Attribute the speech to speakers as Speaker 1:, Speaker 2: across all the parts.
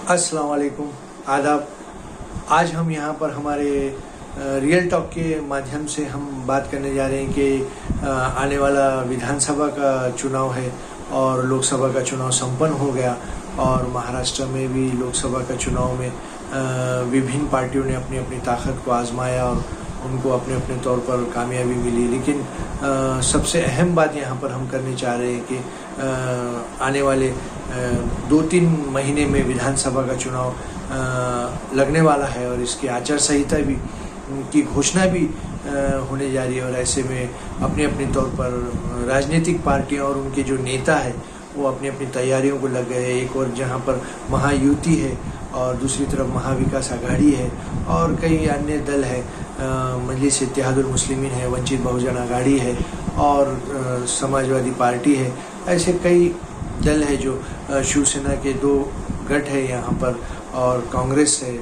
Speaker 1: अस्सलाम वालेकुम, आदाब। आज हम यहाँ पर हमारे रियल टॉक के माध्यम से हम बात करने जा रहे हैं कि आने वाला विधानसभा का चुनाव है और लोकसभा का चुनाव संपन्न हो गया और महाराष्ट्र में भी लोकसभा का चुनाव में विभिन्न पार्टियों ने अपनी अपनी ताकत को आजमाया और उनको अपने अपने तौर पर कामयाबी मिली। लेकिन सबसे अहम बात यहाँ पर हम करने चाह रहे हैं कि आने वाले 2-3 महीने में विधानसभा का चुनाव लगने वाला है और इसकी आचार संहिता भी की घोषणा भी होने जा रही है। और ऐसे में अपने अपने तौर पर राजनीतिक पार्टियां और उनके जो नेता है वो अपनी अपनी तैयारियों को लग गए हैं। एक और जहां पर महायुति है और दूसरी तरफ महाविकास आघाड़ी है और कई अन्य दल है, मजलिस इत्तेहादुल मुस्लिमीन है, वंचित बहुजन आघाड़ी है और समाजवादी पार्टी है। ऐसे कई दल है जो शिवसेना के 2 गठ है यहाँ पर और कांग्रेस है,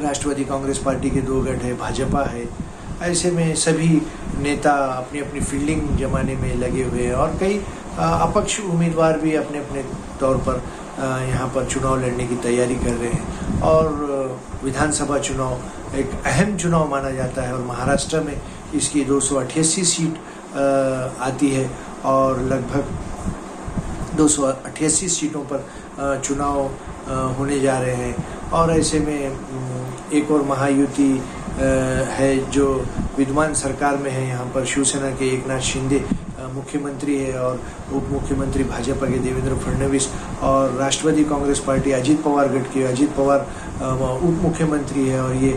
Speaker 1: राष्ट्रवादी कांग्रेस पार्टी के 2 गठ है, भाजपा है। ऐसे में सभी नेता अपनी अपनी फील्डिंग जमाने में लगे हुए हैं और कई अपक्ष उम्मीदवार भी अपने अपने तौर पर यहाँ पर चुनाव लड़ने की तैयारी कर रहे हैं। और विधानसभा चुनाव एक अहम चुनाव माना जाता है और महाराष्ट्र में इसकी 288 सीट आती है और लगभग 288 सीटों पर चुनाव होने जा रहे हैं। और ऐसे में एक और महायुति है जो विद्यमान सरकार में है। यहाँ पर शिवसेना के एकनाथ शिंदे मुख्यमंत्री है और उप मुख्यमंत्री भाजपा के देवेंद्र फडणवीस और राष्ट्रवादी कांग्रेस पार्टी अजित पवार गठ के अजित पवार उप मुख्यमंत्री है। और ये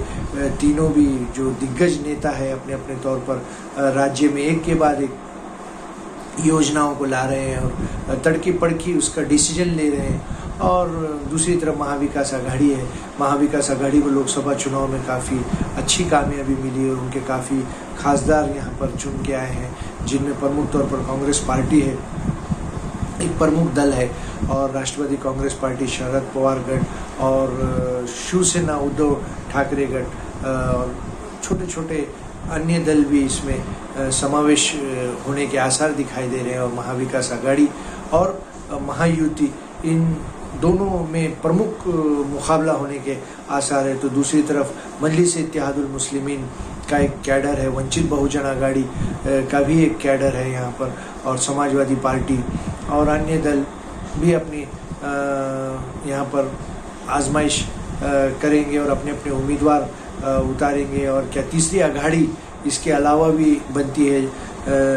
Speaker 1: तीनों भी जो दिग्गज नेता है अपने अपने तौर पर राज्य में एक के बाद एक योजनाओं को ला रहे हैं और तड़की पड़की उसका डिसीजन ले रहे हैं। और दूसरी तरफ महाविकास आघाड़ी है। महाविकास आघाड़ी को लोकसभा चुनाव में काफ़ी अच्छी कामयाबी मिली और उनके काफ़ी खासदार यहाँ पर चुन के आए हैं, जिनमें प्रमुख तौर पर कांग्रेस पार्टी है, एक प्रमुख दल है, और राष्ट्रवादी कांग्रेस पार्टी शरद पवार गठ और शिवसेना उद्धव ठाकरे गठ और छोटे छोटे अन्य दल भी इसमें समावेश होने के आसार दिखाई दे रहे हैं। और महाविकास आघाड़ी और महायुति इन दोनों में प्रमुख मुकाबला होने के आसार है। तो दूसरी तरफ मजलिस इत्तेहादुल मुस्लिमीन का एक कैडर है, वंचित बहुजन आघाड़ी का भी एक कैडर है यहाँ पर, और समाजवादी पार्टी और अन्य दल भी अपनी यहाँ पर आजमाइश करेंगे और अपने अपने उम्मीदवार उतारेंगे। और क्या तीसरी आघाड़ी इसके अलावा भी बनती है,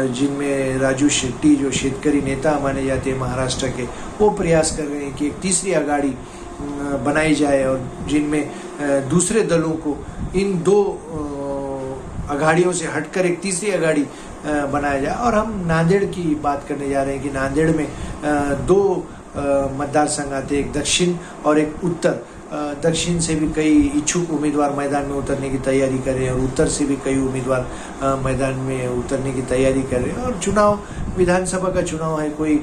Speaker 1: जिनमें राजू शेट्टी जो शेतकरी नेता माने जाते हैं महाराष्ट्र के, वो प्रयास कर रहे हैं कि एक तीसरी आघाड़ी बनाई जाए और जिनमें दूसरे दलों को इन 2 आघाड़ियों से हटकर एक तीसरी आघाड़ी बनाया जाए। और हम नांदेड़ की बात करने जा रहे हैं कि नांदेड़ में 2 मतदार संघ आते हैं, एक दक्षिण और एक उत्तर। दक्षिण से भी कई इच्छुक उम्मीदवार मैदान में उतरने की तैयारी कर रहे हैं और उत्तर से भी कई उम्मीदवार मैदान में उतरने की तैयारी कर रहे हैं। और चुनाव विधानसभा का चुनाव है, कोई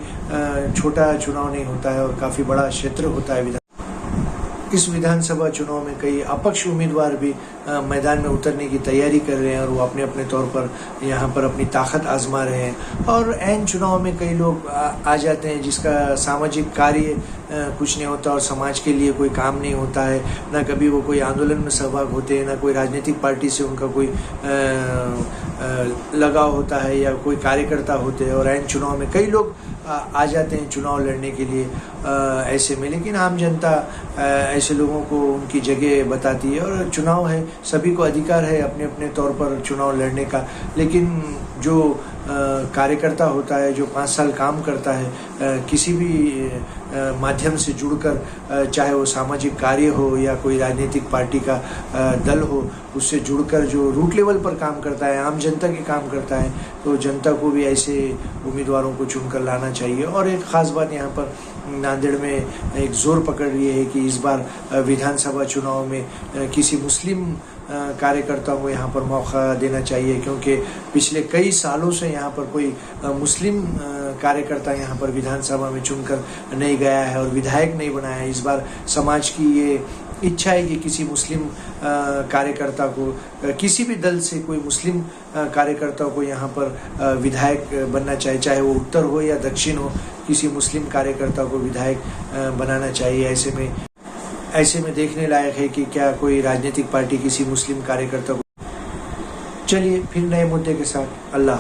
Speaker 1: छोटा चुनाव नहीं होता है और काफ़ी बड़ा क्षेत्र होता है। इस विधानसभा चुनाव में कई अपक्ष उम्मीदवार भी मैदान में उतरने की तैयारी कर रहे हैं और वो अपने अपने तौर पर यहाँ पर अपनी ताकत आजमा रहे हैं। और ऐन चुनाव में कई लोग आ जाते हैं जिसका सामाजिक कार्य कुछ नहीं होता और समाज के लिए कोई काम नहीं होता है, ना कभी वो कोई आंदोलन में सहभाग होते हैं, ना कोई राजनीतिक पार्टी से उनका कोई लगाव होता है या कोई कार्यकर्ता होते हैं। और ऐन चुनाव में कई लोग आ जाते हैं चुनाव लड़ने के लिए ऐसे में, लेकिन आम जनता ऐसे लोगों को उनकी जगह बताती है। और चुनाव है, सभी को अधिकार है अपने अपने तौर पर चुनाव लड़ने का, लेकिन जो कार्यकर्ता होता है, जो 5 साल काम करता है किसी भी माध्यम से जुड़कर, चाहे वो सामाजिक कार्य हो या कोई राजनीतिक पार्टी का दल हो, उससे जुड़कर जो रूट लेवल पर काम करता है, आम जनता के काम करता है, तो जनता को भी ऐसे उम्मीदवारों को चुनकर लाना चाहिए। और एक ख़ास बात यहाँ पर नांदेड़ में एक जोर पकड़ रही है कि इस बार विधानसभा चुनाव में किसी मुस्लिम कार्यकर्ताओं को यहाँ पर मौका देना चाहिए, क्योंकि पिछले कई सालों से यहाँ पर कोई मुस्लिम कार्यकर्ता यहाँ पर विधानसभा में चुनकर नहीं गया है और विधायक नहीं बनाया है। इस बार समाज की ये इच्छा है कि किसी मुस्लिम कार्यकर्ता को, किसी भी दल से कोई मुस्लिम कार्यकर्ता को यहाँ पर विधायक बनना चाहिए, चाहे वो उत्तर हो या दक्षिण हो, किसी मुस्लिम कार्यकर्ता को विधायक बनाना चाहिए। ऐसे में देखने लायक है कि क्या कोई राजनीतिक पार्टी किसी मुस्लिम कार्यकर्ता को। चलिए फिर नए मुद्दे के साथ। अल्लाह।